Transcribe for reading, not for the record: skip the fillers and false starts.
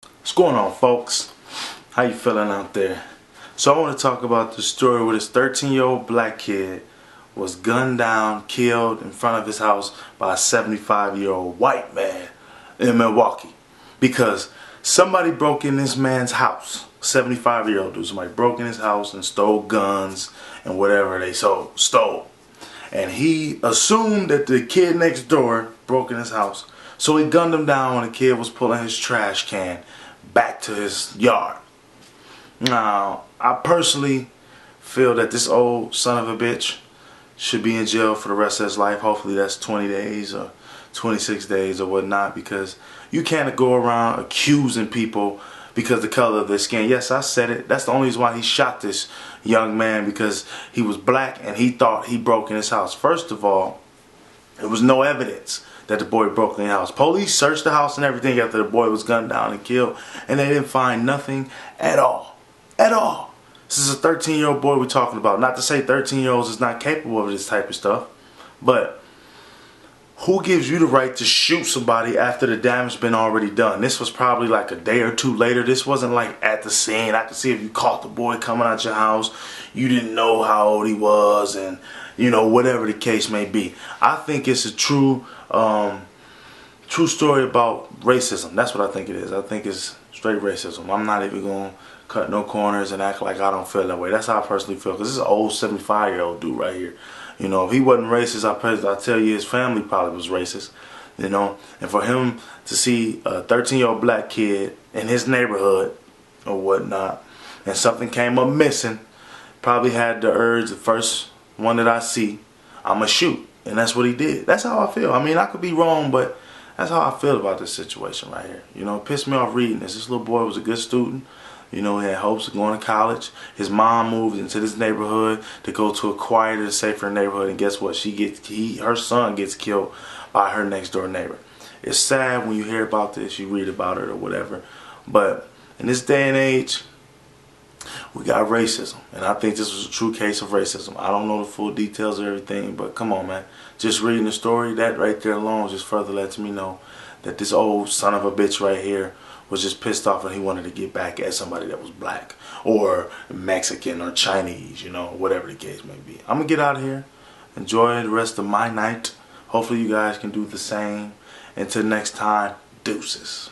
What's going on, folks? How you feeling out there? So I want to talk about the story where this 13-year-old black kid was gunned down, killed in front of his house by a 75-year-old white man in Milwaukee because somebody broke in this man's house. 75-year-old dude. Somebody broke in his house and stole guns and whatever they stole. And he assumed that the kid next door broke in his house. So he gunned him down when the kid was pulling his trash can back to his yard. Now, I personally feel that this old son of a bitch should be in jail for the rest of his life. Hopefully that's 20 days or 26 days or whatnot, because you can't go around accusing people because of the color of their skin. Yes, I said it. That's the only reason why he shot this young man, because he was black and he thought he broke in his house. First of all, there was no evidence that the boy broke in the house. Police searched the house and everything after the boy was gunned down and killed, and they didn't find nothing at all. At all. This is a 13-year-old boy we're talking about. Not to say 13-year-olds is not capable of this type of stuff, but who gives you the right to shoot somebody after the damage been already done? This was probably like a day or two later. This wasn't like at the scene. I could see if you caught the boy coming out your house, you didn't know how old he was, and whatever the case may be. I think it's a true story about racism. That's what I think it is. I think it's straight racism. I'm not even going to cut no corners and act like I don't feel that way. That's how I personally feel, because this is an old 75-year-old dude right here. If he wasn't racist, I tell you his family probably was racist. And for him to see a 13-year-old black kid in his neighborhood or whatnot, and something came up missing, probably had the urge, the first one that I see, I'ma shoot. And that's what he did. That's how I feel. I mean, I could be wrong, but that's how I feel about this situation right here. It pissed me off reading this. This little boy was a good student. He had hopes of going to college. His mom moved into this neighborhood to go to a quieter, safer neighborhood, and guess what? Her son gets killed by her next door neighbor. It's sad when you hear about this, you read about it or whatever. But in this day and age, we got racism, and I think this was a true case of racism. I don't know the full details of everything, but come on, man. Just reading the story, that right there alone just further lets me know that this old son of a bitch right here was just pissed off and he wanted to get back at somebody that was black or Mexican or Chinese, whatever the case may be. I'm going to get out of here. Enjoy the rest of my night. Hopefully you guys can do the same. Until next time, deuces.